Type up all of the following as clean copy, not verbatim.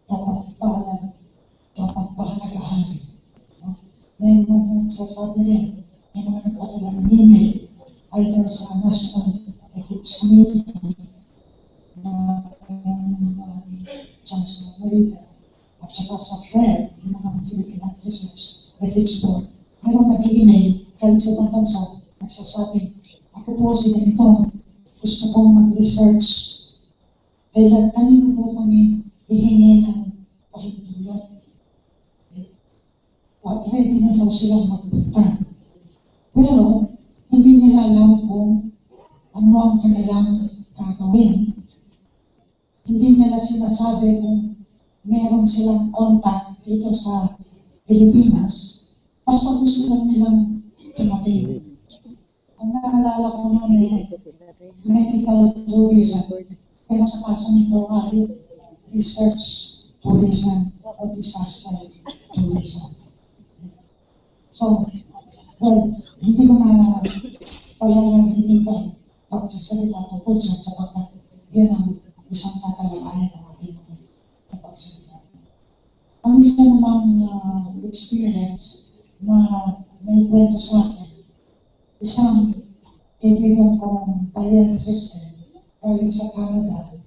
dapat pahalagahan. May mga nagsasabi rin, may mga nagpadala ng email, either sa National Ethics Committee na ni Chancellor Berroya at saka sa FRED, yung mga Philippine Research Ethics Board. Meron nag-email kahit sa ibang bansa, nagsasabi, ako po si ganito, gusto kong mag-research. Kailan kanino po kami hihingi ng pahintulot. At ready na daw silang magpunta. Pero, hindi nila alam kung ano ang kanilang gagawin. Hindi nila sinasabi kung meron silang contact dito sa Pilipinas. Basta gusto lang nilang tumating. Ang naalala ko noon medical tourism. Pero sa kaso nito ay research tourism o disaster tourism. So, well, hindi ko na palalamin pa pagsasalita tungkol dyan sapagkat yan ang isang tatalakayan ng ating pagsasalita. Ang isa namang experience na may kwento sa akin, isang kaibigan kong fire assistant galing sa Canada.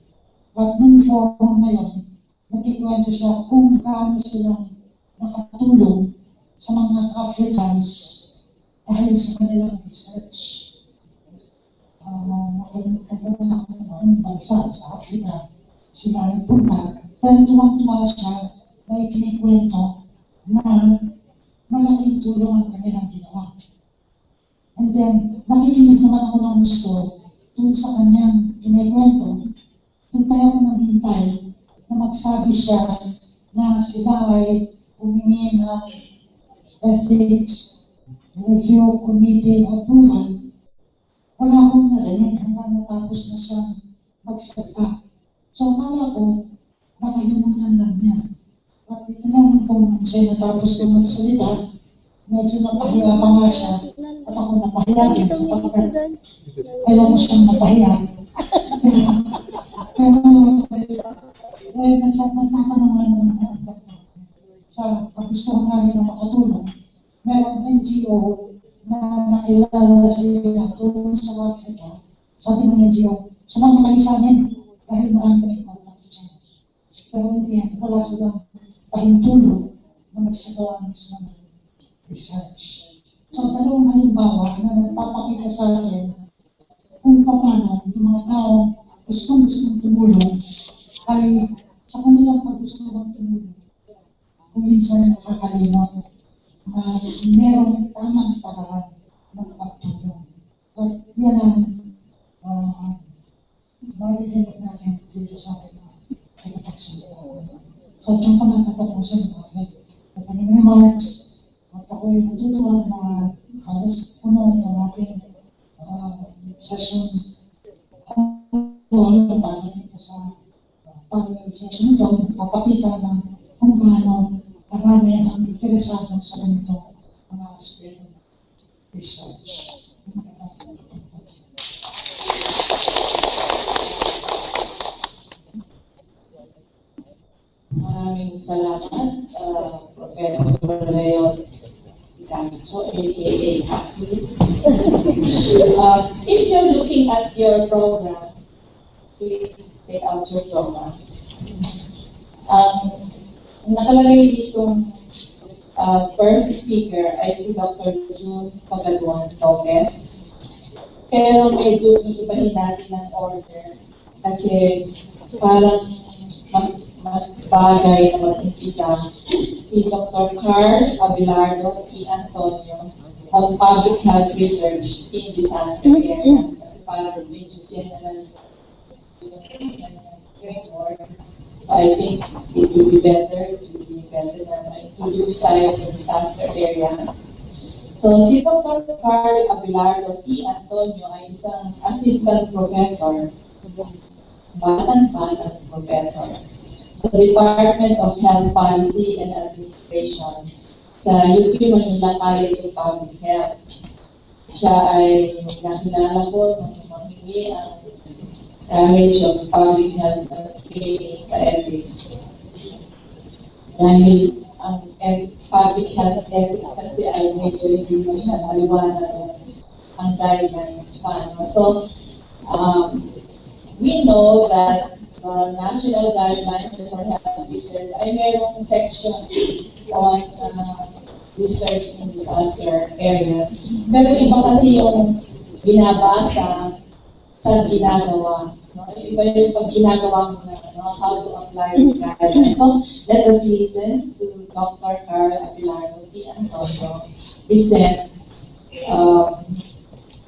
At nung forum na yun, nagkikwento siya kung gaano silang nakatulong sa mga Africans dahil sa kanilang research. Nakalimutan ko na ang bansa sa Africa, sila nagpunta. Pero tuwang-tuwa siya na ikinikwento na malaking tulong ang kanilang ginawa. And then, nakikinig naman ako ng gusto dun sa kanyang kinikwento. Hintay ako ng hintay na magsabi siya na sila ay humingi ng Ethics Review Committee approval. Wala akong narinig hanggang natapos na siyang magsalita. So, akala ko, nakalimutan lang niya. At itinanong ko nung siya natapos ko magsalita, medyo napahiya pa nga siya. At ako napahiya din sapagkat ayaw mo siyang napahiya. Pero, nagtatanong lang naman sa kagustuhan nga rin na makatulong. Merong NGO na nakilala siya doon sa Africa. Sabi ng NGO, sumama kayo sa amin dahil marami kami contacts dyan. Pero hindi yan, wala silang pahintulong na magsagawa ng isang research. So, dalawang halimbawa na nagpapakita sa akin kung paano yung mga tao gustong tumulong ay sa kanilang paggustuhan tumulong. Kung minsan nakakalimot na merong tamang paraan ng pagtulong. At yan ang maririnig natin dito sa ating pagkakasalitaan. So, dyan ko natatapusin namin ang kanyang remarks at ako'y natutuwa na halos puno ng ating session na bago dito sa panel session ito, papakita ng kung paano karami ang interesado sa ganito mga aspect ng research. Maraming salamat, Professor Berroya, aka Happy. If you're looking at your program, please take out your programs. Nakalagay ditong first speaker ay si Dr. Jeanne Lopez. Pero medyo iibahin natin ng order kasi parang mas bagay na mag-umpisa si Dr. Carl Abelardo E. Antonio of Public Health Research in Disaster Areas. Kasi parang medyo general framework. So I think it would be better na introduce tayo sa disaster area. So si Dr. Carl Abelardo T. Antonio ay isang assistant professor, batang professor sa Department of Health Policy and Administration sa UP Manila College of Public Health. Siya ay nakilala ko nung manghingi ang College of Public Health Training sa ethics. Dahil ang public health ethics kasi ay medyo hindi masyadong maliwanag ang guidelines pa. No? So, we know that the national guidelines for health officers ay mayroong section on research in disaster areas. Pero iba kasi yung binabasa sa ginagawa. No? Iba yung pag ginagawa mo na how to apply this guidelines. So, let us listen to Dr. Carl Aguilar P. Antonio present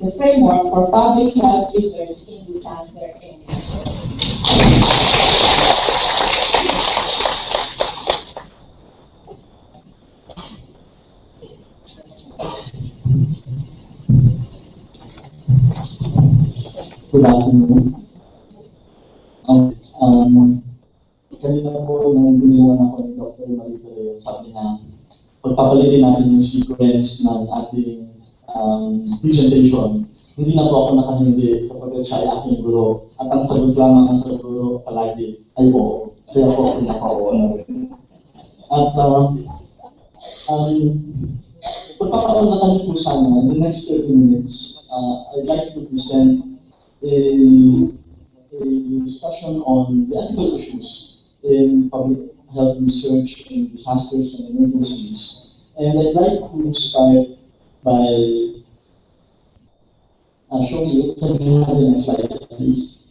the framework for public health research in disaster areas. Good afternoon. Kanina po nung gumawa ako ni Dr. Marita, sabi na pagpapalitin natin yung sequence ng ating presentation. Hindi na po ako nakahindi kapag siya ay aking guro. At ang sagot lamang sa guro palagi ay oo. Kaya po pinaka-oo na rin. At pagpapakaon na kami po sana, in the next 30 minutes, I'd like to present a discussion on the ethical issues in public health research in disasters and emergencies. And I'd like to start by showing you, can we have the next slide, please?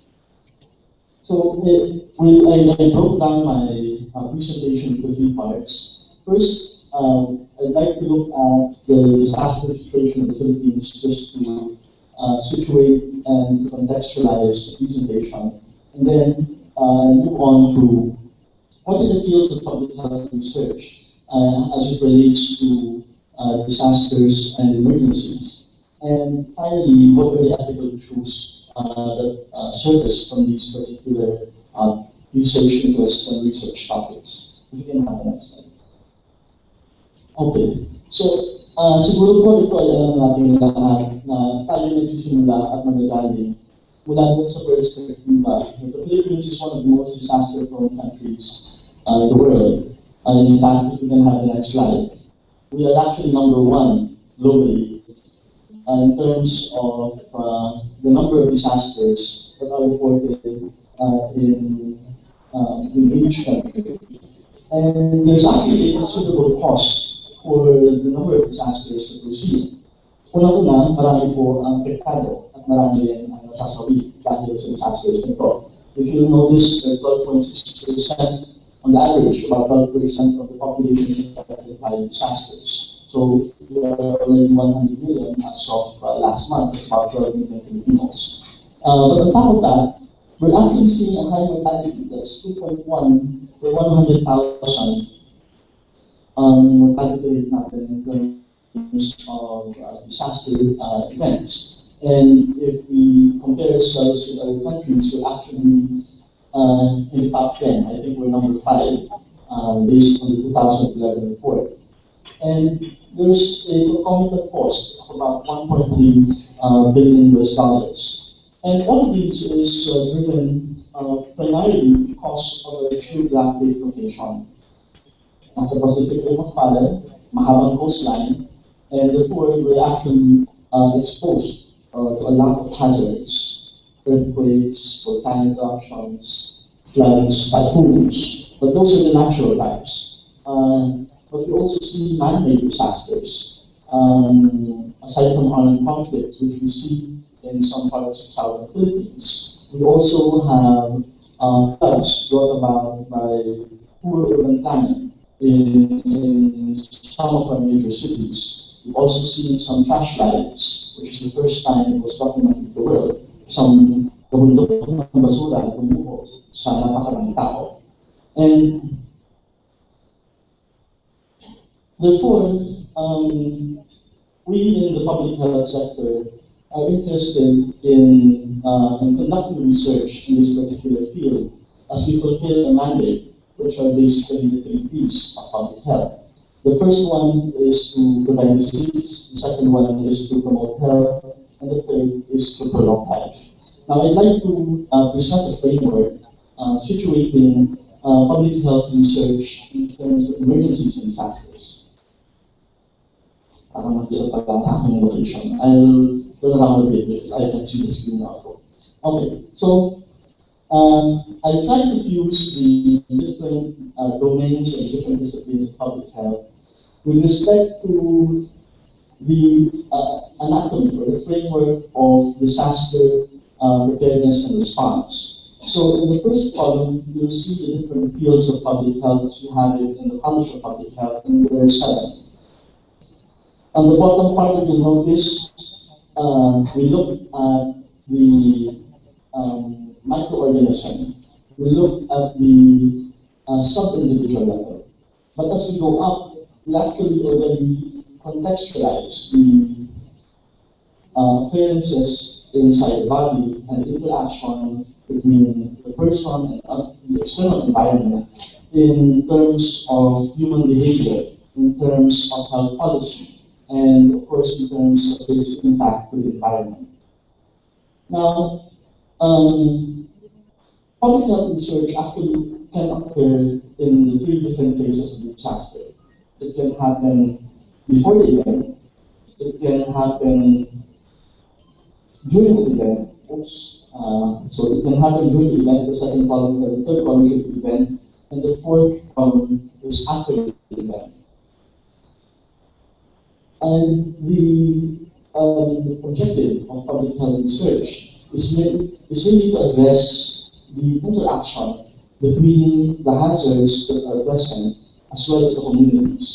So I broke down my presentation into 3 parts. First, I'd like to look at the disaster situation in the Philippines just to situate and contextualize the presentation. And then move on to what are the fields of public health research as it relates to disasters and emergencies. And finally, what are the ethical issues that surface from these particular research interests and research topics. If you can have the next slide. Okay, so siguro po ito ay alam natin lahat na tayo nagsisimula at magagaling mula dun sa perspektiva. The Philippines is one of the most disaster-prone countries in the world. And in fact, if you can have the next slide, we are actually number 1 globally in terms of the number of disasters that are reported in each country. And there's actually a considerable cost for the number of disasters that we see. Una-una, marami po ang apektado at marami rin ang nasasawi dahil sa disasters nito. If you notice, 12.6% on the average, about 12% of the population is affected by disasters. So we are already 100 million as of last month, it's about 12 million Filipinos. But on top of that, we're actually seeing a high mortality that's 2.1 per 100,000 mortality rate natin in terms of disaster events. And if we compare ourselves with other countries, we're actually in the top 10. I think we're number 5 based on the 2011 report. And there's a concomitant cost of about $1.3 billion. And all of this is driven primarily because of a geographic location. Nasa Pacific Ring of Fire, mahabang coastline, and therefore we're actually exposed to a lot of hazards, earthquakes, volcanic eruptions, floods, typhoons. But those are the natural types. But we also see man-made disasters, aside from armed conflicts, which we see in some parts of southern Philippines. We also have floods brought about by poor urban planning in some of our major cities. We've also seen some flash floods, which is the first time it was documented in the world. Some nabundok ng basura at tumuho sa napakaraming tao. And therefore, we in the public health sector are interested in conducting research in this particular field as we fulfill a mandate, which are basically the 3 P's of public health. The first one is to prevent disease, the second one is to promote health, and the third is to prolong life. Now, I'd like to present a framework situating public health research in terms of emergencies and disasters. Parang nakita pa lang aking location. I'll turn around a bit because I can see the screen also. Okay, so I tried to fuse the different domains and different disciplines of public health with respect to the anatomy or the framework of disaster preparedness and response. So in the first column, you'll see the different fields of public health as we have it in the College of Public Health, and there are 7. On the bottom part, if you notice, we look at the microorganism. We look at the sub-individual level. But as we go up, we actually already contextualize the occurrences inside the body and the interaction between the person and the external environment in terms of human behavior, in terms of health policy, and of course in terms of its impact to the environment. Now, public health research actually can occur in the 3 different phases of the disaster. It can happen before the event, it can happen during the event, so it can happen during the event, the second column, the third column is the event, and the fourth column is after the event. And the objective of public health research is really to address the interaction between the hazards that are present as well as the communities.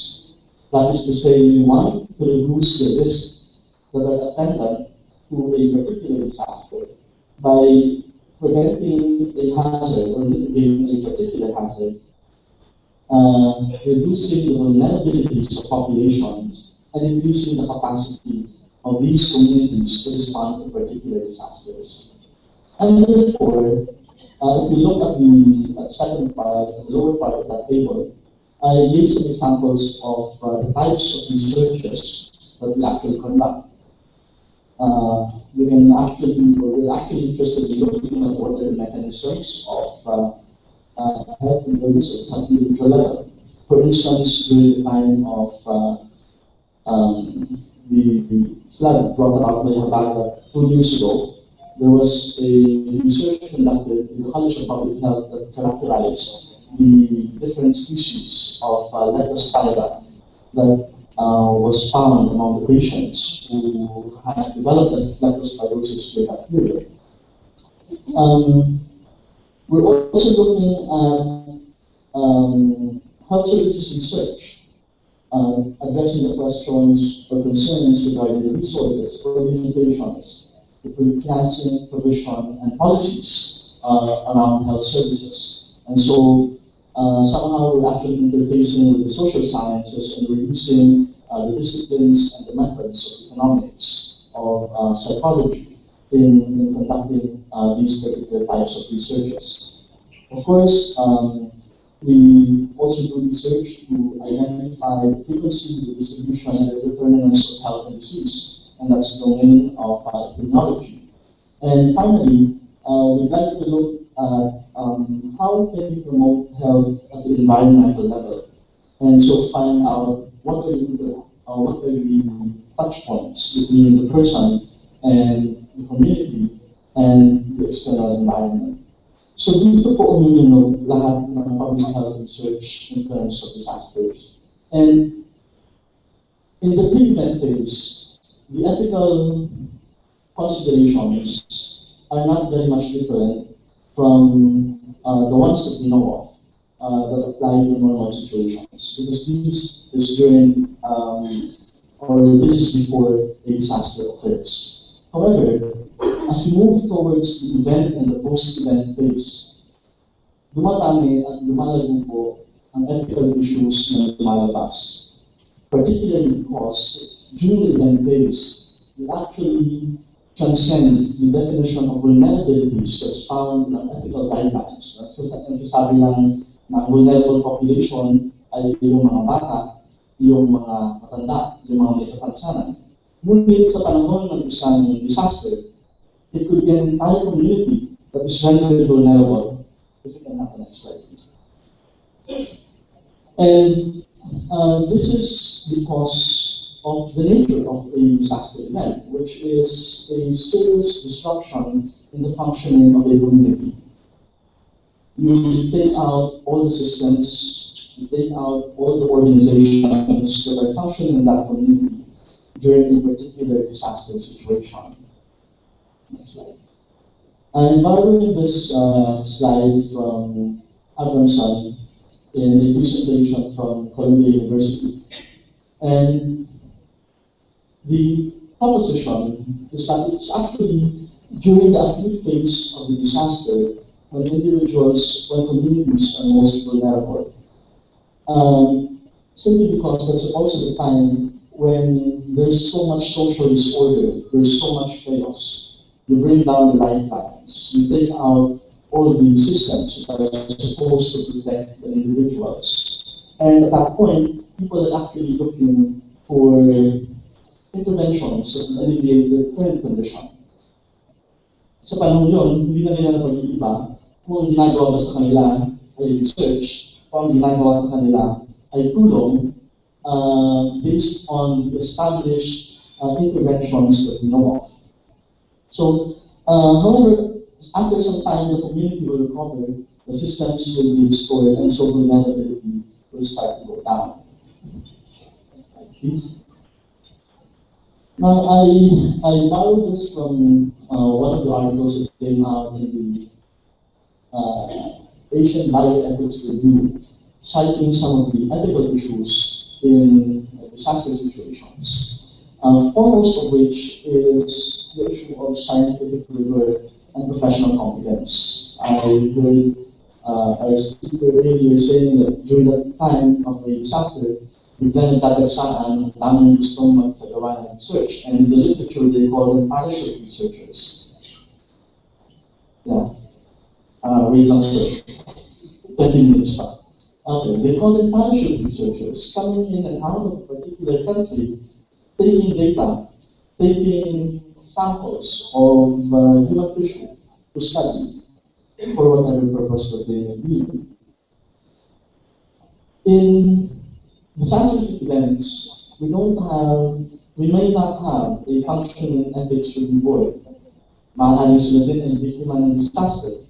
That is to say, we want to reduce the risks that are attendant to a particular disaster by preventing a hazard or mitigating a particular hazard, reducing the vulnerabilities of populations, and increasing the capacity of these communities to respond to particular disasters. And therefore, if you look at the second part, the lower part of that table, I gave some examples of the types of researches that we actually conduct. We're actually interested in looking at what are the mechanisms of health and wellness at some individual level. For instance, during the time of the flood brought about by Habaga 2 years ago, there was a research conducted in the College of Public Health that characterized the different species of leptospira that was found among the patients who had developed leptospirosis with bacteria. We're also looking at health services research, addressing the questions or concerns regarding the resources, organizations, the planning, provision, and policies around health services. And so somehow we're actually interfacing with the social sciences and we're using the disciplines and the methods of economics, of psychology in conducting these particular types of researches. Of course, we also do research to identify the frequency, the distribution, and the determinants of health and disease, and that's the domain of epidemiology. And finally, we'd like to look at how can we promote health at the environmental level, and so find out what are the touch points between the person and the community and the external environment. So dito po umiinog lahat ng public health research in terms of disasters. And in the pre-event phase, the ethical considerations are not very much different from the ones that we know of that apply to normal situations, because this is during or this is before a disaster occurs. However, as we move towards the event and the post-event phase, dumadami at lumalago po ang ethical issues na lumalabas. Particularly because during the event phase, we actually transcend the definition of vulnerabilities that's found in ethical guidelines. So nagsasabi lang na vulnerable population ay yung mga bata, yung mga matanda, yung mga may kapansanan. Ngunit sa panahon ng isang disaster, it could be an entire community that is rendered vulnerable. If you can have the next slide, please. And this is because of the nature of a disaster event, which is a serious disruption in the functioning of a community. You take out all the systems, you take out all the organizations that are functioning in that community during a particular disaster situation. Next slide. I'm borrowing this slide from Abramson in a presentation from Columbia University. And the proposition is that it's actually during the acute phase of the disaster when individuals, when communities are most vulnerable. Simply because that's also the time when there's so much social disorder, there's so much chaos. You bring down the lifelines, you take out all the systems that are supposed to protect the individuals. And at that point, people are actually looking for interventions that alleviate the current condition. Sa panahon yun, hindi na nila napag-iiba kung ang ginagawa ba sa kanila ay research, kung ang ginagawa sa kanila ay tulong based on the established interventions that we know of. So, however, after some time, the community will recover, the systems will be restored, and so vulnerability will start to go down. Please. Now, I borrowed this from one of the articles that came out in the Asian Bioethics Review, citing some of the ethical issues in disaster situations. Foremost of which is the issue of scientific rigor and professional competence. I heard our speaker earlier saying that during that time of a disaster, biglang nagtatagsaan, daming gustong magsagawa ng research, and in the literature they call them parachute researchers. Yeah. Wait lang, sir. 20 minutes pa. Okay, they call them parachute researchers, coming in and out of a particular country, taking data, taking samples of human tissue to study for whatever purpose that they may be. In disaster events, we may not have a functioning ethics review board. Maaaring sila din ay biktima ng disaster.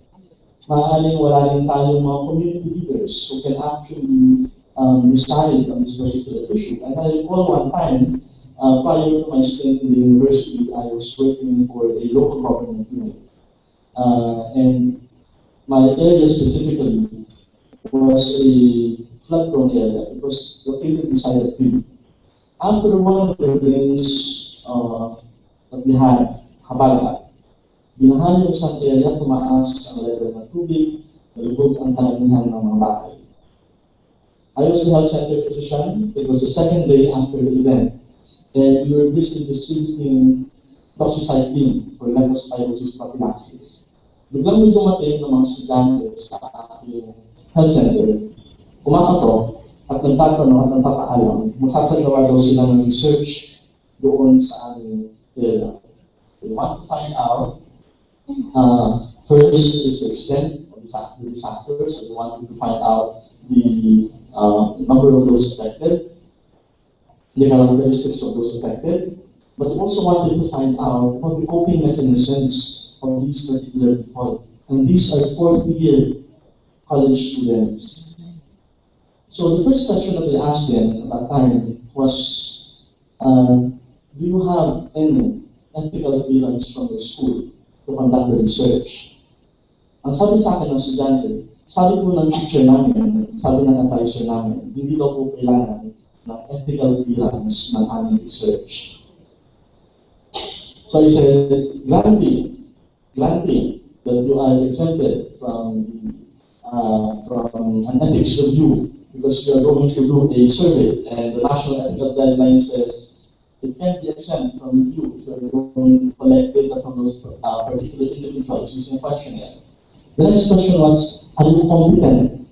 Maaaring wala rin tayong mga community leaders who can actually decide on this particular issue. And I recall one time, prior to my stint in the university, I was working for a local government unit. And my area specifically was a flood-prone area. It was located beside a creek. After one of the rains that we had, Habalaga, binahan yung isang area, tumaas ang level ng tubig, nalubog ang karamihan ng mga bahay. I was the health center physician. It was the second day after the event. And we were busy distributing doxycycline for leptospirosis prophylaxis. Biglang may dumating ng mga estudyante sa aking health center, kumakatok at nagtatanong at nagpapaalam, magsasagawa daw sila ng research doon sa aming area. They want to find out, first is the extent of the disaster, so they wanted to find out the number of those affected, the characteristics of those affected, but they also wanted to find out what the coping mechanisms of these particular people. And these are fourth-year college students. So the first question that we asked them at that time was, do you have any ethical clearance from your school to conduct the research? Ang sabi sa akin ng estudyante, sabi po ng teacher namin, sabi ng advisor namin, hindi daw po kailangan ng ethical clearance ng aming research. So I said, granting that you are exempted from an ethics review because you are going to do a survey, and the National Ethical Guidelines says it can't be exempt from review if you are going to collect data from those particular individuals using a questionnaire. The next question was, are you competent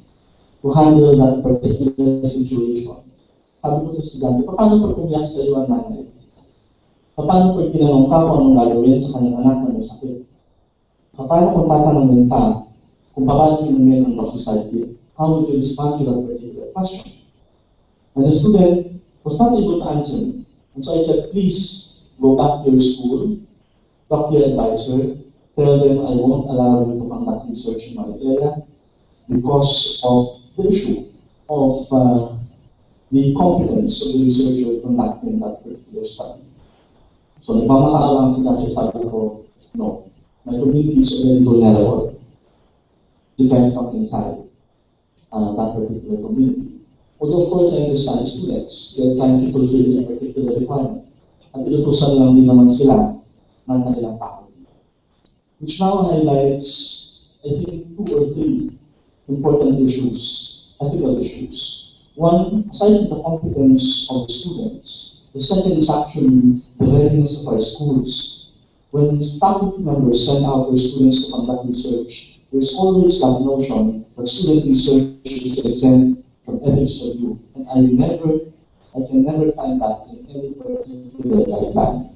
to handle that particular situation? Sabi ko sa estudyante, paano pag pumiyak sa iyo ang nanay? Paano pag tinanong ka kung anong gagawin sa kanyang anak na may sakit? Paano kung tatanungin ka kung paano inumin ang doxycycline? how would you respond to that particular question? And the student was not able to answer me. And so I said, please go back to your school, talk to your advisor, tell them I won't allow you to conduct research in my area because of the issue of the competence of the researcher conducting that particular study. So nagmamasaka lang si Dr. sabi ko, no, my community is already vulnerable. You can't come inside that particular community. Although of course I understand students, they're trying to fulfill a particular requirement. At inutusan lang din naman sila ng kanilang tao. Which now highlights, I think, 2 or 3 important issues, ethical issues. One, aside from the competence of the students, the second is actually the readiness of our schools. When faculty members send out their students to conduct research, there's always that notion that student research is exempt from ethics review. And I can never find that in any particular guideline.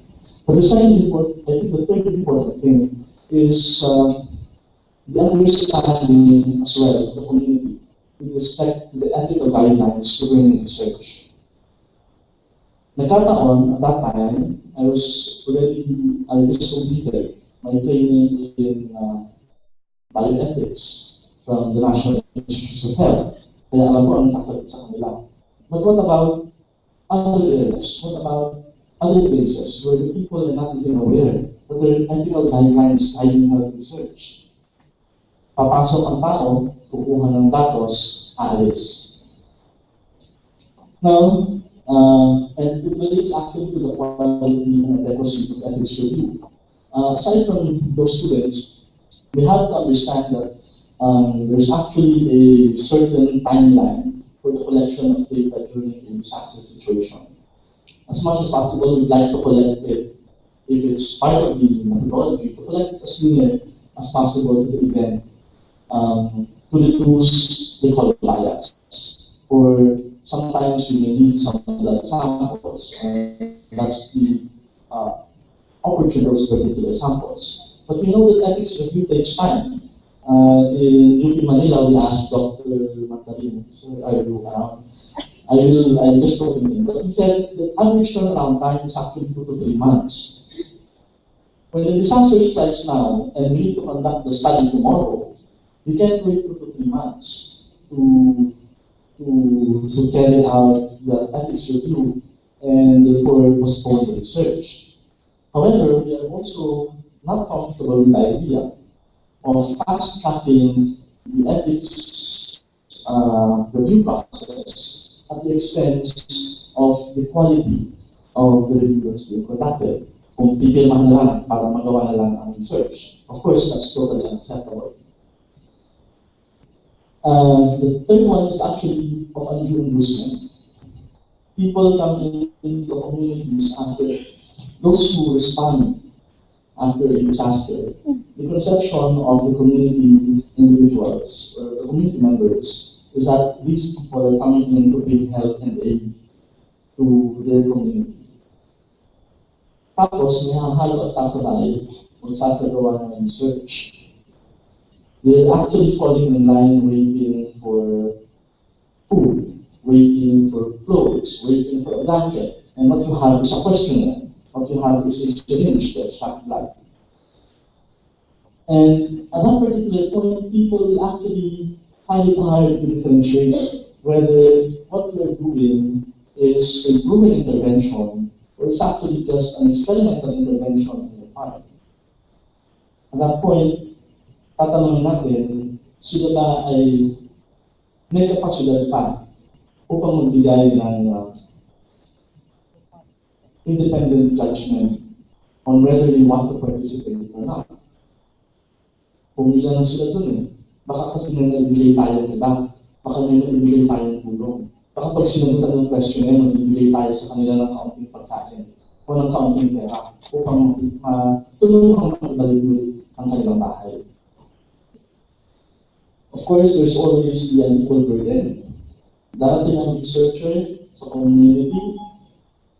But the second important, I think the third important thing is the understanding as well of the community with respect to the ethical guidelines governing research. Nagkataon, at that time, I just completed my training in bioethics from the National Institutes of Health. Kaya alam ko ang sasagot sa kanila. But what about other areas? What about other places where the people are not even aware that there are ethical guidelines guiding health research? Papasok ang tao, kukuha ng datos, aalis. Now, and it relates actually to the quality and adequacy of ethics review. Aside from those students, we have to understand that there's actually a certain timeline for the collection of data during a disaster situation. As much as possible, we'd like to collect it, if it's part of the methodology, to collect as near as possible to the event, to reduce the call bias. Or sometimes we may need some blood samples, and that's the opportunity of those particular samples. But we know that ethics review takes time. In UP Manila, we asked Dr. Matarin, sir, are you around? I just spoke to him, but he said the average turnaround time is actually 2 to 3 months. When the disaster strikes now and we need to conduct the study tomorrow, we can't wait 2 to 3 months to carry out the ethics review and therefore postpone the research. However, we are also not comfortable with the idea of fast-tracking the ethics review process at the expense of the quality of the review that's being conducted. Kung pipirmahan na lang para magawa na lang ang research. Of course, that's totally unacceptable. The third one is actually of undue inducement. People come into communities after those who respond after a disaster. The conception of the community individuals, or the community members, is that these people are coming in to bring help and aid to their community. Tapos, may hahalo at sasabay, magsasagawa ng research. They're actually falling in line waiting for food, waiting for clothes, waiting for a blanket. And what you have is a questionnaire. What you have is a syringe to extract blood. And at that particular point, people will actually find it hard to differentiate whether what you're doing is a proven intervention or it's actually just an experimental intervention on your part. At that point, tatanungin natin, sila ba ay may kapasidad pa upang magbigay ng independent judgment on whether they want to participate or not. Kung ilan na sila dun baka kasi may naibigay tayong iba, baka may naibigay tayong tulong. Baka pag sinagutan ng questionnaire, magbibigay tayo sa kanila ng kaunting pagkain o ng kaunting pera upang tulungan magbalik ang kanilang bahay. Of course, there's always the unequal burden. Darating ang researcher sa community,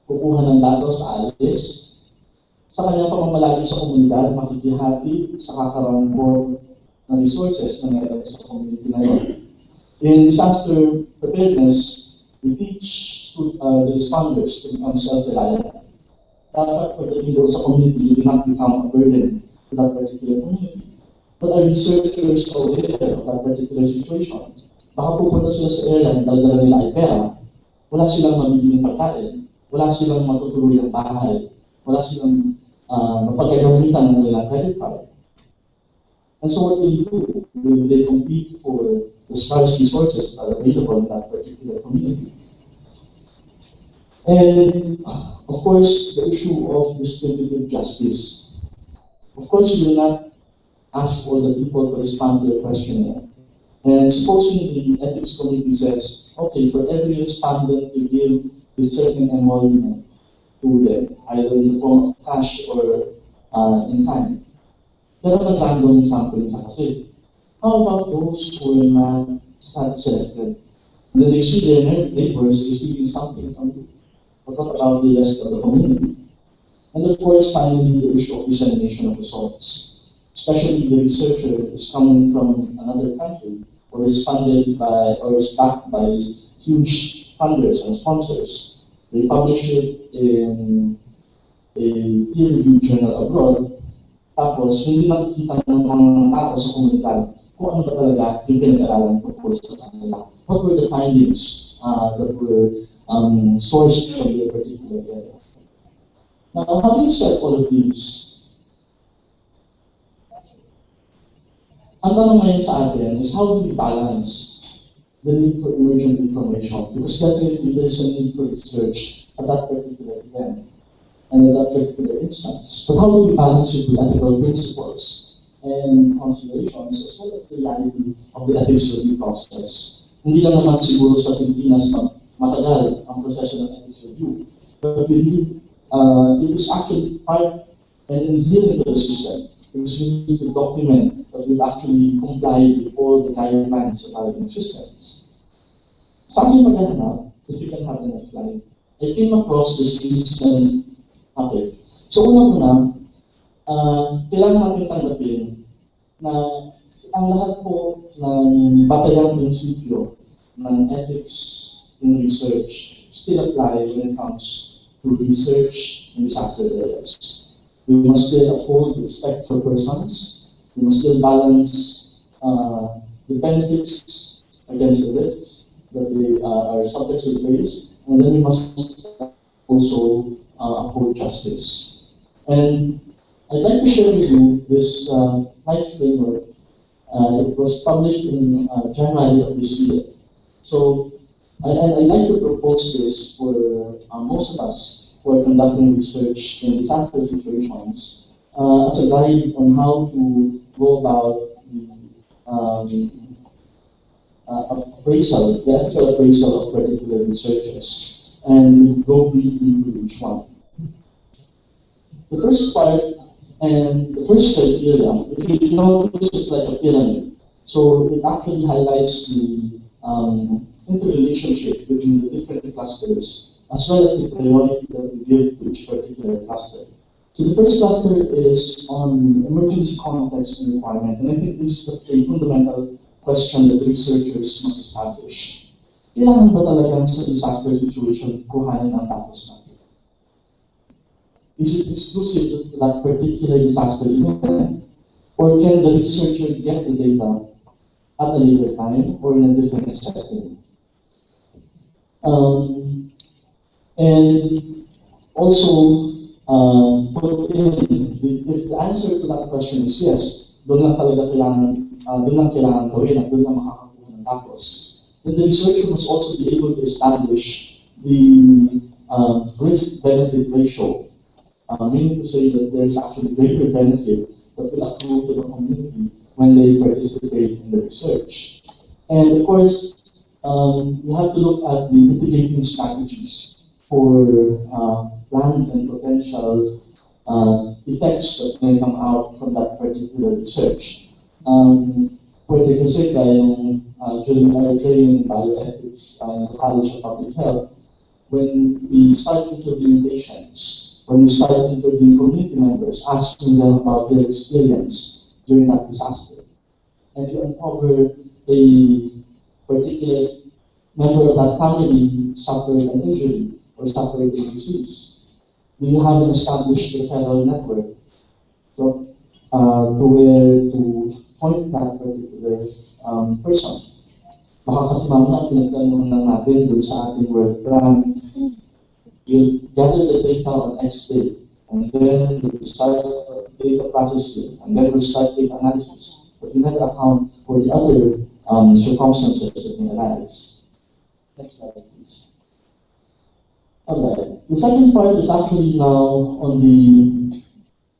kukuha ng datos sa alis, sa kanyang pamamalagi sa komunidad, makikihati sa kakarangko ng resources na meron sa community na yun. In disaster preparedness, we teach the responders to become self-reliant. Dapat pagdating doon sa community, you do not become a burden to that particular community. But our researchers aware of that particular situation. Baka pupunta sila sa airline, dala nila ay pera, wala silang mabibili pagkain, wala silang matutulog ng bahay, wala silang mapagkagamitan ng kanilang credit card. And so what do? They compete for the scarce resources that are available in that particular community. And of course, the issue of distributive justice. Of course, you will not ask all the people to respond to your questionnaire. And supposing the ethics committee says, okay, for every respondent you give a certain emolument to them, either in the form of cash or in kind. Pero nag-random sampling ka kasi. How about those who are not selected? And then they see their neighbors receiving something from you. But what about the rest of the community? And of course, finally, the issue of dissemination of results. Especially the researcher is coming from another country or is funded by or is backed by huge funders and sponsors. They publish it in a peer-reviewed journal abroad. Tapos, hindi nakikita ng mga tao sa komunidad kung ano ba talaga yung pinag-aralan tungkol sa kanila. What were the findings that were sourced from the particular area? Now, having said all of these, ang tanong ngayon sa atin is how do we balance the need for emergent information? Because definitely there is a need for research at that particular event and at that particular instance. But how do we balance it with ethical principles and considerations as well as the reality of the ethics review process? Hindi lang naman siguro sa Pilipinas matagal ang proseso ng ethics review, but it is actually part and inherent to the system because we need to document that we've actually complied with all the guidelines of our existence. Sa aking paghahanap, if you can have the next slide, I came across this recent topic. So unang-una, kailangan natin tanggapin na ang lahat po ng batayang prinsipyo ng ethics in research still apply when it comes to research in disaster areas. We must still uphold respect for persons. We must still balance the benefits against the risks that they are subject to face, and then we must also uphold justice. And I'd like to share with you this nice framework. It was published in January of this year. So I'd like to propose this for most of us who are conducting research in disaster situations as a guide on how to go about the appraisal, the actual appraisal of particular researches, and go briefly into each one. The first part and the first criteria, if you know, this is like a pyramid. So it actually highlights the interrelationship between the different clusters, as well as the priority that we give to each particular cluster. So the first cluster is on emergency context and requirement, and I think this is a fundamental question that researchers must establish. Kailangan ba talagang sa disaster situation kuhanin ang datos natin? Is it exclusive to that particular disaster event? Or can the researcher get the data at a later time or in a different setting? And also, if the answer to that question is yes, doon lang kailangan gawin at doon lang makakakuha ng datos, then the researcher must also be able to establish the risk-benefit ratio, meaning to say that there is actually greater benefit that will accrue to the community when they participate in the research. And of course, you have to look at the mitigating strategies for planned and potential effects that may come out from that particular research. Pwede kasi kayong during our training in bioethics in the College of Public Health, when we start interviewing patients, when we start interviewing community members, asking them about their experience during that disaster, and you uncover a particular member of that family suffered an injury or suffered a disease? Do you have an established referral network to where to point that particular person? Baka kasi mamaya pinagtanong lang natin doon sa ating work plan. You gather the data on X day, and then you start data processing, and then we start data analysis. But you never account for the other circumstances that may arise. Next slide, please. Alright. The second part is actually now on the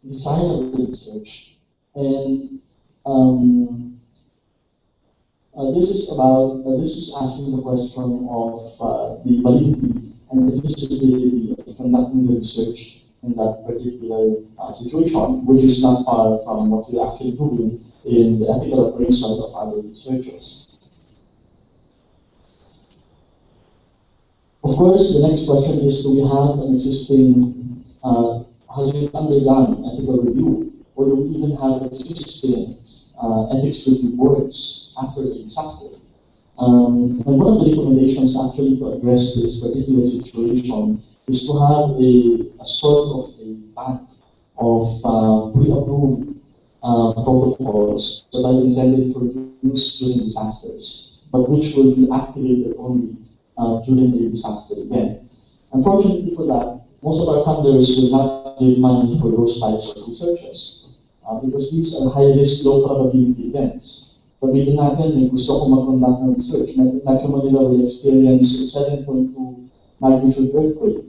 design of the research. And this is asking the question of the validity and the feasibility of conducting the research in that particular situation, which is not far from what we're actually doing in the ethical appraisal of other researchers. Of course, the next question is, do we have an existing, has it undergone ethical review, or do we even have existing ethics review boards after a disaster? And one of the recommendations actually to address this particular situation is to have a sort of a bank of pre-approved protocols that are intended for use during disasters, but which will be activated only during a disaster event. Unfortunately for that, most of our funders will not give money for those types of researches because these are high-risk, low-probability events. Sabihin natin, may gusto ko mag-conduct ng research. Metro Manila will experience a 7.2 magnitude earthquake.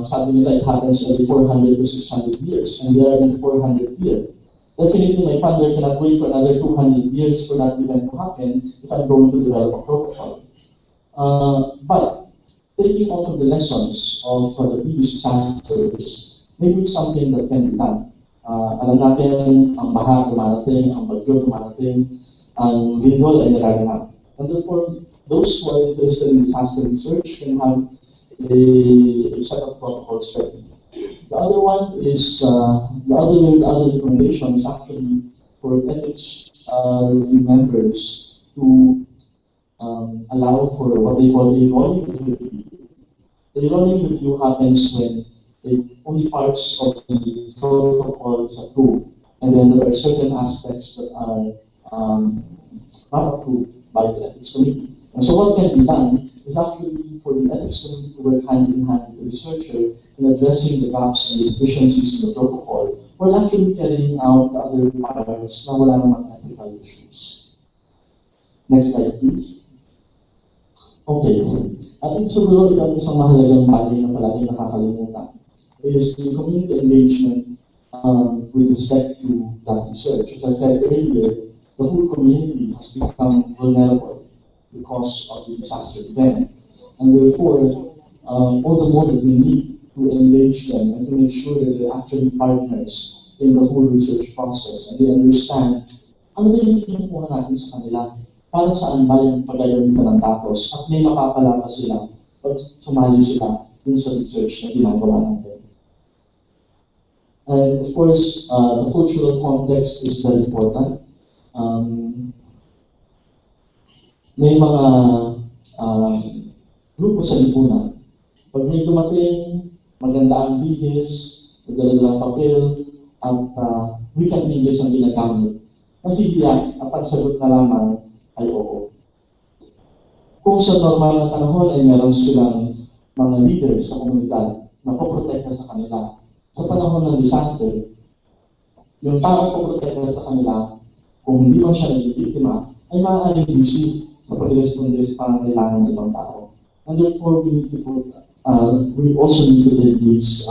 Sabi nila, it happens every 400 to 600 years, and we are in the 400th year. Definitely, my funder cannot wait for another 200 years for that event to happen if I'm going to develop a protocol. But taking out of the lessons of the previous disasters, maybe it's something that can be done. Alam natin, ang baha dumarating, ang bagyo dumarating, ang lindol ay naraganap. And therefore, those who are interested in disaster research can have a set of protocols ready. The other one is, the other recommendation is actually for ethics review members to allow for what they call a rolling review. The rolling review happens when only parts of the protocol is approved, and then there are certain aspects that are not approved by the ethics committee. And so what can be done is actually for the ethics committee to work hand in hand with the researcher in addressing the gaps and the deficiencies in the protocol, while actually carrying out the other parts na wala namang ethical issues. Next slide, please. Okay. At siguro ito ang isang mahalagang bagay na palagi nakakalimutan is the community engagement with respect to that research. As I said earlier, the whole community has become vulnerable because of the disaster event. And therefore, all the more that we need to engage them and to make sure that they're actually partners in the whole research process and they understand ano ba yung kinukuha natin sa kanila, para saan ba yung paggagamitan ng datos at may mapapala pa sila pag sumali sila dun sa research na ginagawa natin. And of course, the cultural context is very important. May mga grupo sa lipunan. Pag may dumating, maganda ang bihis, magdala ng papel, at wikang English ang ginagamit. Nahihiya at ang sagot na lamang ay oo. Kung sa normal na panahon ay meron silang mga leaders sa komunidad na poprotekta sa kanila. Sa panahon ng disaster, yung taong poprotekta sa kanila, kung hindi man siya nagigiltima, ay maaaring busy sa pag-responde sa pangangailangan ng ibang tao. And therefore, we also need to take these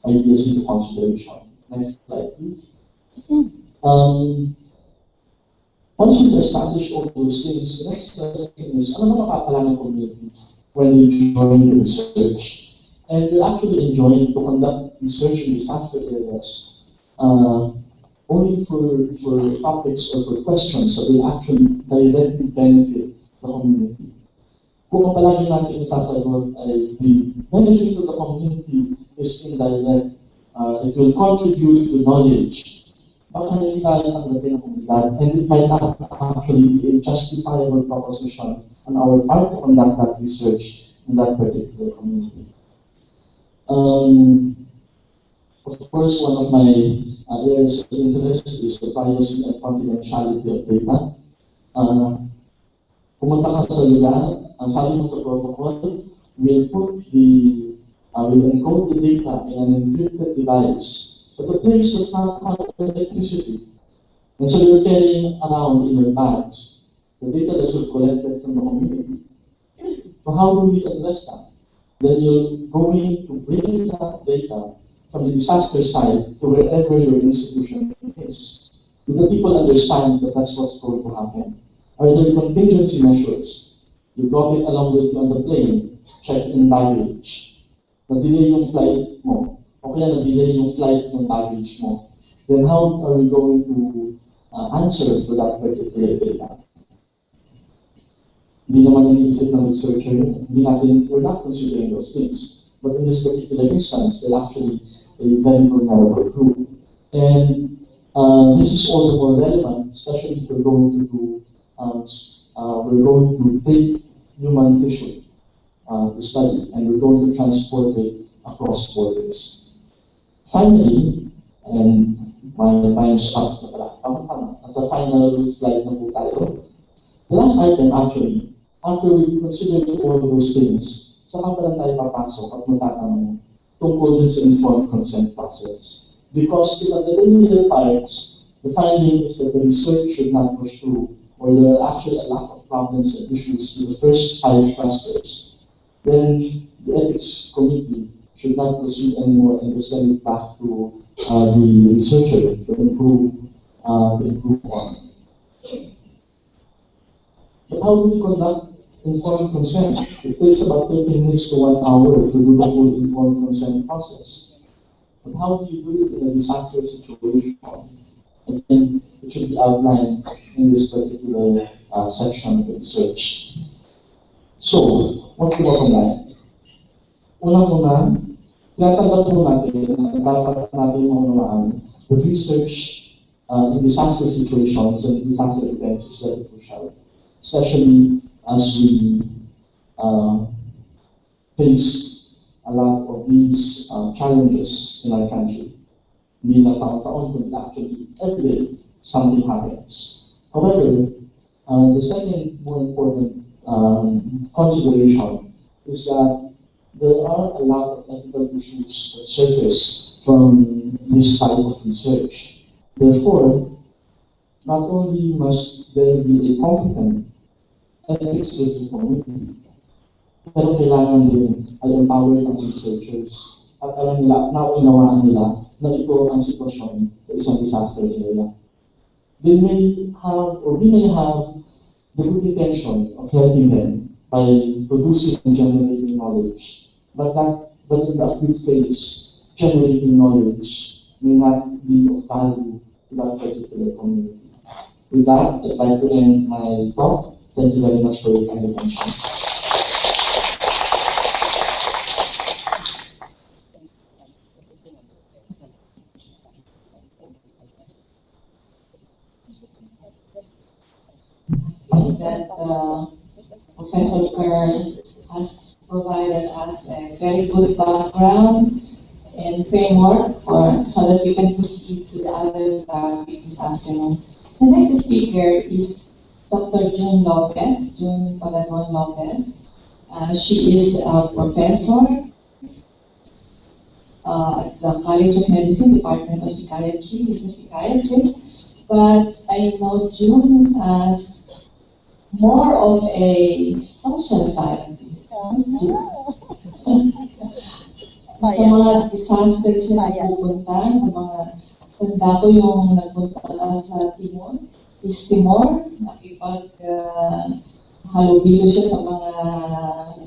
ideas into consideration. Next slide, please. Once we've established all those things, the next question is, ano ba mapapala ng community when they join the research? And we're actually enjoying to conduct research in disaster areas only for topics or for questions that will actually directly benefit the community. Kung ang palagi natin isasagot ay the benefit of the community is indirect, it will contribute to knowledge, baka hindi tayo tanggapin ng komunidad, and it might not actually be a justifiable proposition on our part to conduct that research in that particular community. Of course, one of my areas of interest is the privacy and confidentiality of data. Pumunta ka sa lugar, ang sabi mo sa protocol, we'll encode the data in an encrypted device. But the place does not have electricity. And so you're carrying around in your bags the data that you've collected from the community. So how do we address that? Then you're going to bring that data from the disaster site to wherever your institution is. Do the people understand that that's what's going to happen? Are there contingency measures? You brought it along with you on the plane, check-in baggage. Na-delay yung flight mo, o kaya na-delay yung flight ng baggage mo. Then how are we going to answer for that particular data? Hindi naman iniisip ng researcher, we're not considering those things. But in this particular instance, they're actually a very vulnerable group. And this is all the more relevant, especially if we're going to take human tissue to study, and we're going to transport it across borders. Finally, and my time's up, as a final slide na po tayo. The last item actually, after we consider all those things, saka pa lang tayo papasok at matatanong tungkol din sa informed consent process. Because if at the earlier parts, the finding is that the research should not push through, or there are actually a lot of problems and issues with the first 5 clusters, then the ethics committee should not proceed anymore and send it back to the researcher to improve on. But how do we conduct informed consent? It takes about 30 minutes to 1 hour to do the whole informed consent process. But how do you do it in a disaster situation? Again, it should be outlined in this particular section of the research. So, what's the bottom line? Unang-una, tinatanggap po natin na dapat natin maunawaan that research in disaster situations and disaster events is very crucial, especially as we face a lot of these challenges in our country. Hindi lang taon-taon, but actually every day something happens. However, the second more important consideration is that there are a lot of ethical issues that surface from this type of research. Therefore, not only must there be a competent ethics review committee, pero kailangan din ay empower ng researchers at alam nila, naunawaan nila na ito ang sitwasyon sa isang disaster area. They may have, or we may have, the good intention of helping them by producing and generating knowledge, but in the acute phase, generating knowledge may not be of value to that particular community. With that, I'd like to end my talk. Thank you very much for your kind attention. That Professor Kerr has provided us a very good background and framework so that we can proceed to the other topics this afternoon. The next speaker is Dr. Jeanne Lopez. She is a professor at the College of Medicine, Department of Psychiatry. She's a psychiatrist, but I know Jeanne as more of a social scientist. Sa mga disasters siya nagpupunta, sa mga tanda ko yung nagpunta sa East Timor, nakipag-halubilo siya sa mga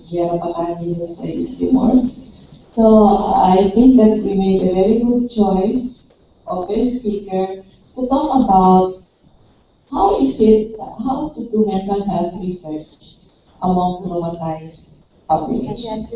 giyera patani sa East Timor. So I think that we made a very good choice of a speaker to talk about how to do mental health research among traumatized populations.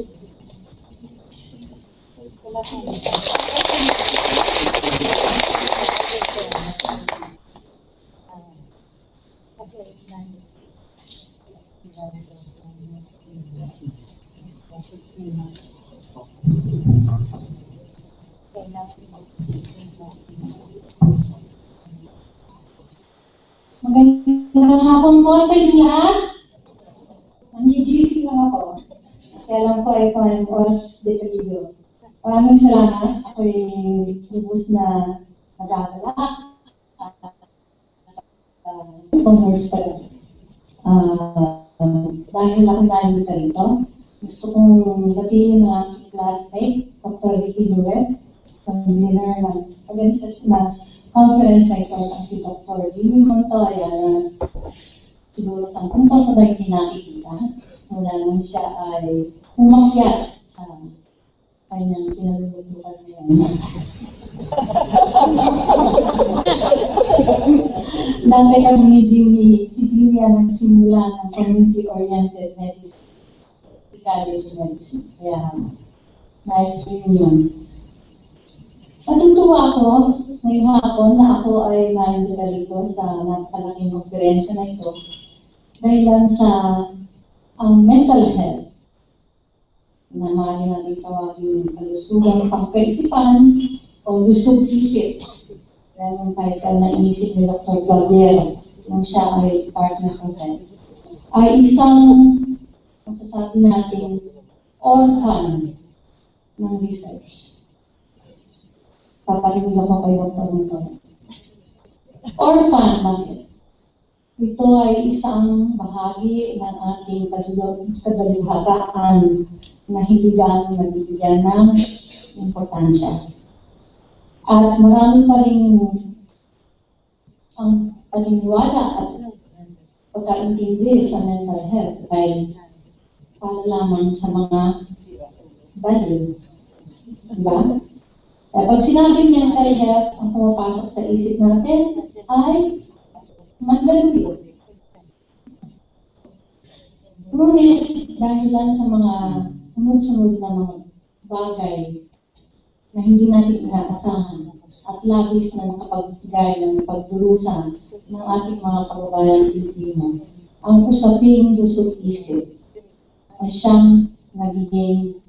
Magandang hapon po sa inyo lahat. Nangigising lang ako. Kasi alam ko ito ay oras de peligro. Maraming salamat. Ako'y lubos na nag-aalala. Converse pa lang. Dahil ako nandito rito, gusto kong batiin ang aking classmate, Dr. Ricky Duet, convener ng organisasyon na conference na ito at si Dr. Jeanne Montoya na siguro sa taon ko na hindi nakikita mula nung siya ay umakyat sa kanyang kinalulutukan ngayon. Dati kami ni si Jeanne ang nagsimula ng community-oriented medicine, college medicine. Kaya, nice reunion. Natutuwa ako ngayong hapon na ako ay nandito dito sa napakalaking konferensya na ito dahil sa mental health na maaari natin tawagin kalusugang pangkaisipan o lusog isip. Yan yung title na inisip ni Dr. Berroya nung siya ay partner ko rin. Ay isang masasabi natin orphan ng research. Paparinig ako kay Dr. Montoya. Orphan, bakit? Ito ay isang bahagi ng ating kadalubhasaan na hindi gaano nabibigyan ng importansya. At marami pa rin ang paniniwala at pagkaintindi sa mental health ay para lamang sa mga baliw. Diba? Pag sinabing mental health, ang pumapasok sa isip natin ay mandaluyot. Ngunit dahil lang sa mga sunod-sunod na mga bagay na hindi natin inaasahan at labis na nakapagbigay ng pagdurusa ng ating mga kababayan Pilipino, ang usaping lusog isip ay siyang nagiging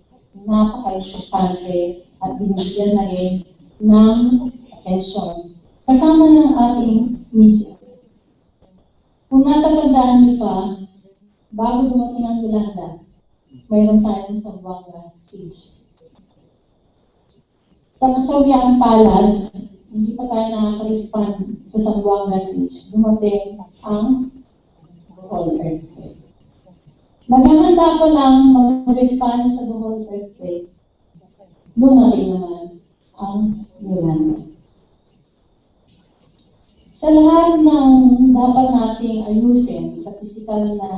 napaka-importante at binigyan na rin ng atensyon kasama ng ating media. Kung natatandaan niyo pa, bago dumating ang Yolanda, mayroon tayong Zamboanga siege. Sa kasawiang palad, hindi pa tayo nakaka-respond sa Zamboanga siege. Dumating ang Bohol earthquake. Naghahanda ko lang mag-respond sa Bohol earthquake. Dumating naman ang Yolanda. Sa lahat ng dapat nating ayusin sa pisikal na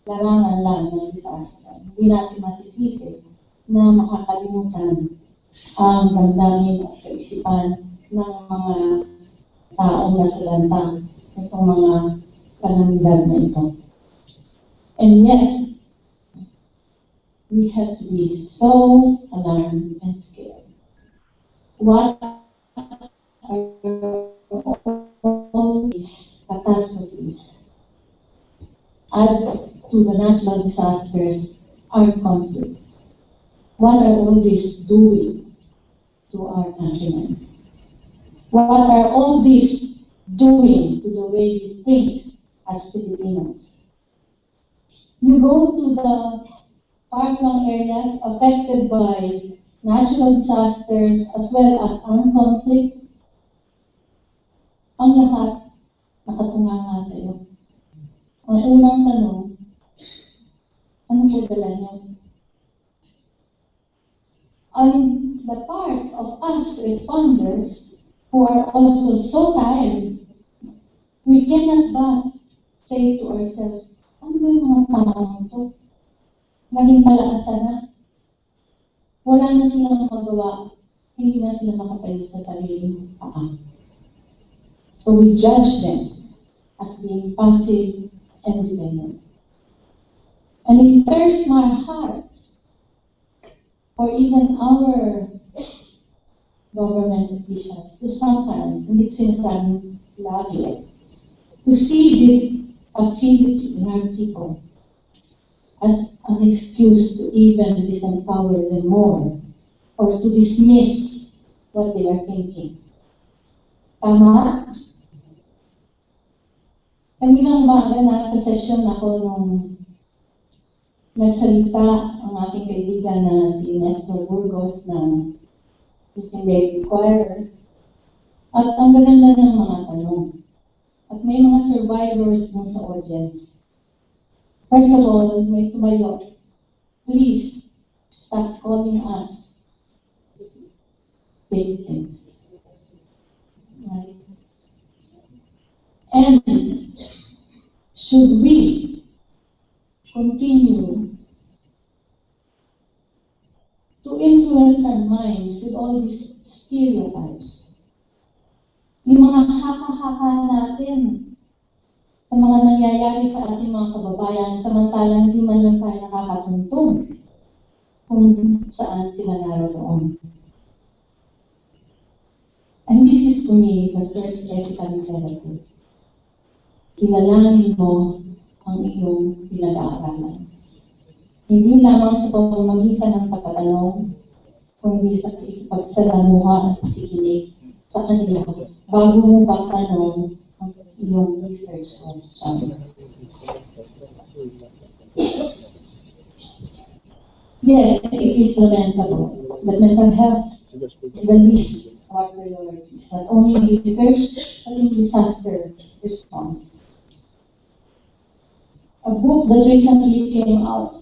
larangan lang ng disaster, hindi natin masisisi na makakalimutan ang damdamin at kaisipan ng mga taong nasalanta itong mga kalamidad na ito. And yet, we have to be so alarmed and scared. What are all these catastrophes add to the natural disasters, armed conflict? What are all these doing to our countrymen? What are all these doing to the way we think as Filipinos? You go to the far-flung areas affected by natural disasters as well as armed conflict, ang lahat nakatunganga sa iyo. Ang unang tanong, ano po dala niyo? On the part of us responders who are also so tired, we cannot but say to ourselves, ano ba yung mga taong ito? Naging palakasan na. Wala na silang magawa. Hindi na sila makatayo sa sariling paa. So we judge them as being passive and dependent. And it tears my heart for even our government officials to sometimes, hindi ko sinasabing lagi, to see this passivity in our people as an excuse to even disempower them more or to dismiss what they are thinking. Tama? Kaninang umaga, nasa session ako nung nagsalita ang ating kaibigan na si Nestor Burgos ng Lake Choir. At ang gaganda ng mga tanong. At may mga survivors dun sa audience. First of all, may tumayo. Please, stop calling us victims. Right? And should we continue to influence our minds with all these stereotypes? Yung mga haka-haka natin sa mga nangyayari sa ating mga kababayan, samantalang hindi man lang tayo nakakatuntong kung saan sila naroon. And this is to me the first ethical imperative. Kilalanin mo ang iyong pinag-aaralan. Hindi lamang sa pamamagitan ng pagtatanong, kundi sa pagsalamuha at pakikinig sa kanila bago mo pagtanong ang iyong research question. Yes, it is lamentable that mental health is the least of our priorities, not only in research, but in disaster response. A book that recently came out,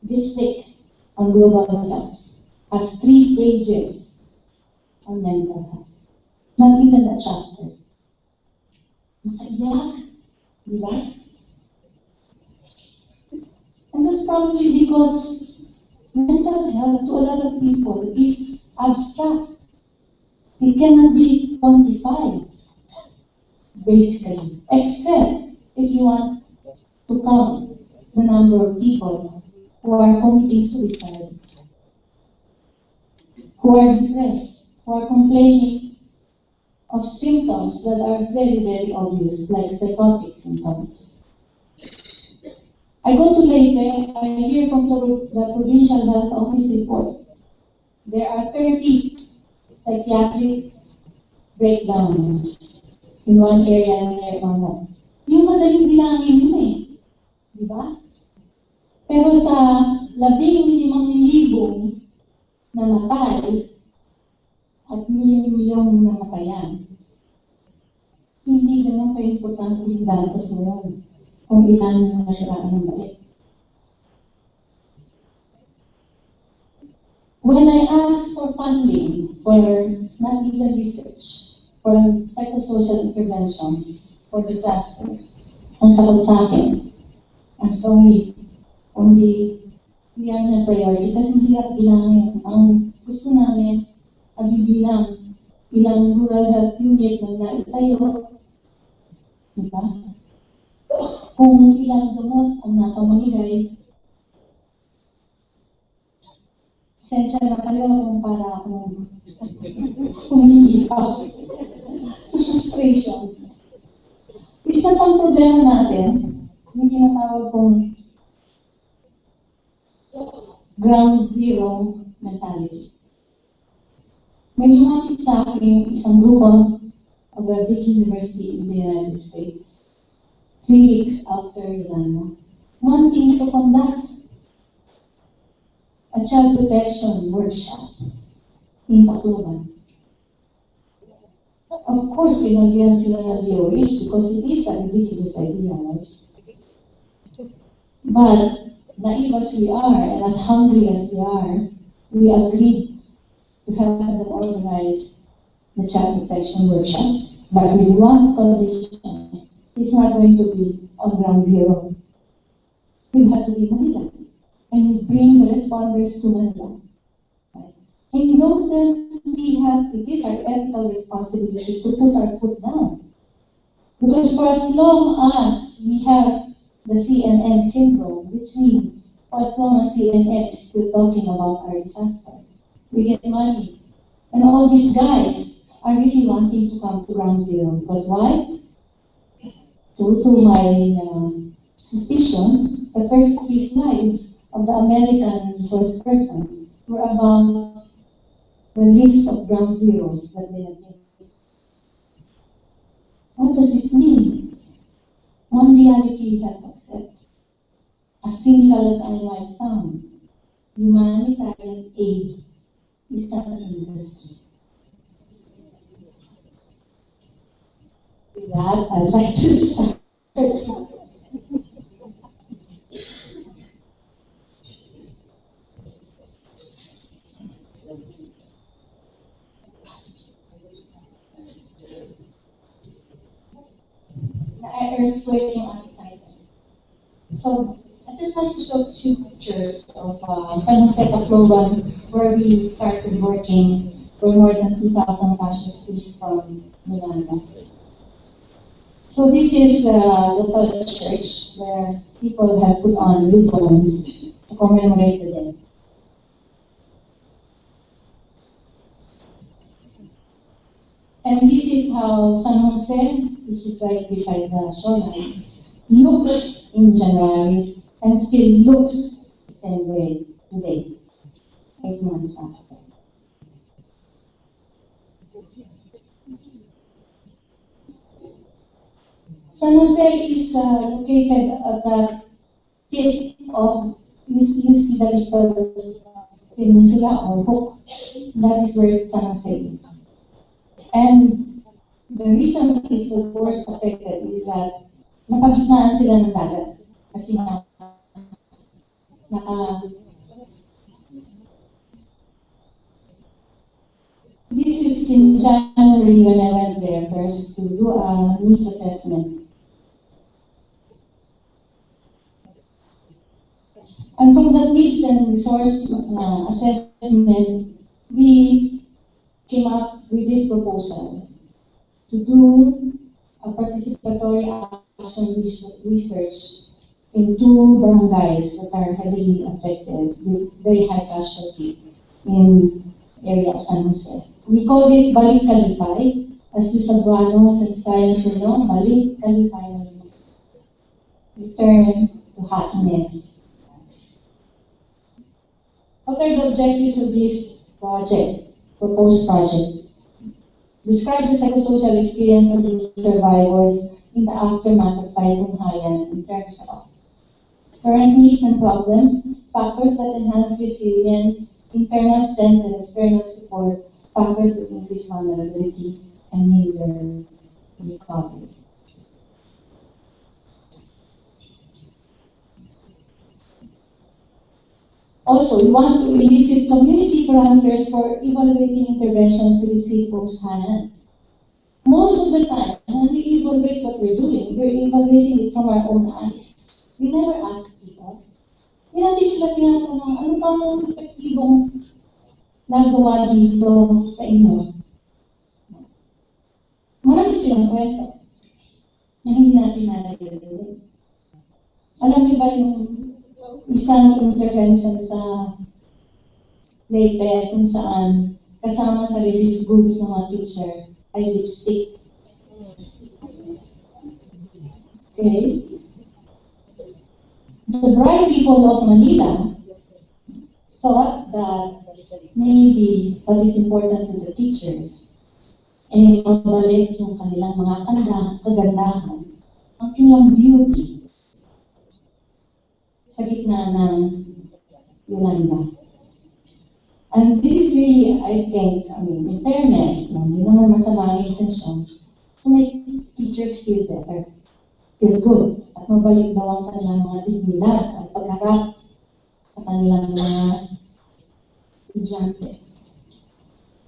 this thick, on global health, has 3 pages on mental health. Not even a chapter. Nakaiyak, di ba? And that's probably because mental health to a lot of people is abstract. It cannot be quantified, basically, except if you want to count the number of people who are committing suicide, who are depressed, who are complaining of symptoms that are very, very obvious, like psychotic symptoms. I go to Leyte, I hear from the Provincial Health Office report, there are 30 psychiatric breakdowns in one area near Ormo. Yung madaling bilangin yun eh. Di ba? Pero sa 15,000 namatay at milyong namatayan, hindi ganun ka-importante yung datos na yun kung ilan yung nasiraan ng balik. When I asked for funding for not even research, for psychosocial intervention for disaster, ang sagot sa akin, I'm sorry, hindi yan na priority kasi hindi hirap bilangin. Ang gusto namin, bilang ilang rural health unit na naitayo, diba? Kung ilang gamot ang napamamigay, sensya na kayo kung para akong humingi pa sa frustration. Isa pang problema natin, hindi matawag kong ground zero mentality. May lumapit sa akin isang grupo of a big university in the United States 3 weeks after Yolanda, wanting to conduct a child protection workshop in Tacloban. Of course, pinagyan sila ng DOH because it is a ridiculous idea, right? But, naive as we are and as hungry as we are, we agreed to have them organize the child protection workshop. But with one condition, it's not going to be on ground zero. It have to be Manila. And you bring the responders to Manila. Right? In those sense, it is our ethical responsibility to put our foot down. Because for as long as we have the CNN syndrome, which means for as long as CNN is still talking about our disaster, we get money And all these guys are really wanting to come to ground zero. Because why? To my suspicion, the first 3 slides of the American resource persons were about the list of ground zeros that they have made. What does this mean? One reality you have to accept. As cynical as I might sound, humanitarian aid is not an industry. With that, I'd like to start. The earthquake yung Untitled. So, I'd just like to show a few pictures of San Jose Tacloban, where we started working for more than 2,000 casualties from Miranda. So this is the local church where people have put on ribbons to commemorate the dead. And this is how San Jose, which is right beside the shoreline, looked in January and still looks the same way today, 8 months after. San Jose is located at the tip of, you see the little peninsula or hook, that is where San Jose is. And the reason it is so worst affected is that napagitnaan sila ng dagat. Kasi this is in January when I went there first to do a needs assessment. And from the needs and resource assessment, we came up with this proposal to do a participatory action research in 2 barangays that are heavily affected with very high casualty in area of San Jose. We called it Balik Kalipay, as you Cebuanos and Visayas will know. Balik Kalipay means return to happiness. What are the objectives of this project, proposed project? Describe the psychosocial experience of the survivors in the aftermath of Typhoon Haiyan in terms of current needs and problems, factors that enhance resilience, internal strengths and external support, factors that increase vulnerability and hinder recovery. Also, we want to elicit community parameters for evaluating interventions to receive post-Haiyan. Most of the time, when we evaluate what we're doing, we're evaluating it from our own eyes. We never ask people. Hindi natin sila tinatanong, ano bang epektibong nagawa dito sa inyo? Marami silang kwento na hindi natin narinig. Alam niyo ba yung isang intervention sa Leyte kung saan kasama sa relief goods ng mga teacher ay lipstick. Okay? The bright people of Manila thought that maybe what is important to the teachers ay mabalik yung kanilang mga kagandahan, ang kanilang beauty sa gitna ng Yolanda. And this is really, I think, in fairness, hindi naman masama ang intensyon, to make teachers feel better, feel good, at mabalik daw ang kanilang mga dignidad at pagharap sa kanilang mga estudyante.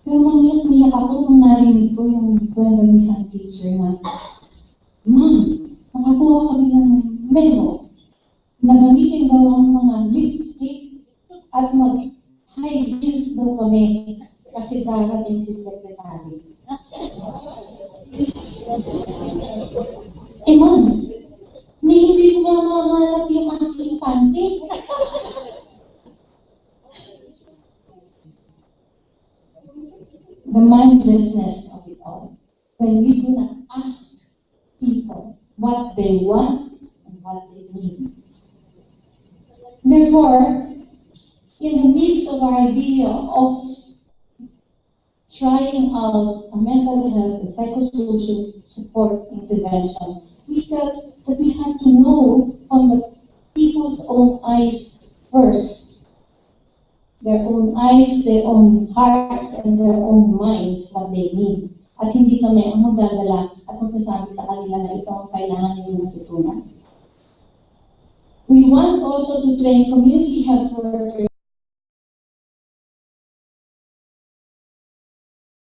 Pero mangiyak-niyak ako nung narinig ko yung kwento ng isang teacher na, Ma'am, nakakuha kami ng memo na gamitin daw ang mga lipstick at mag-high heels daw kami kasi darating si secretary. Ma'am, hindi ko nga mahanap yung aking panty. mindlessness of it all. When we do not ask people what they want and what they need. Therefore, in the midst of our idea of trying out a mental health and psychosocial support intervention, we felt that we had to know from the people's own eyes first, their own eyes, their own hearts, and their own minds what they need. At hindi kami ang magdadala at magsasabi sa kanila na ito ang kailangan nilang matutunan. We want also to train community health workers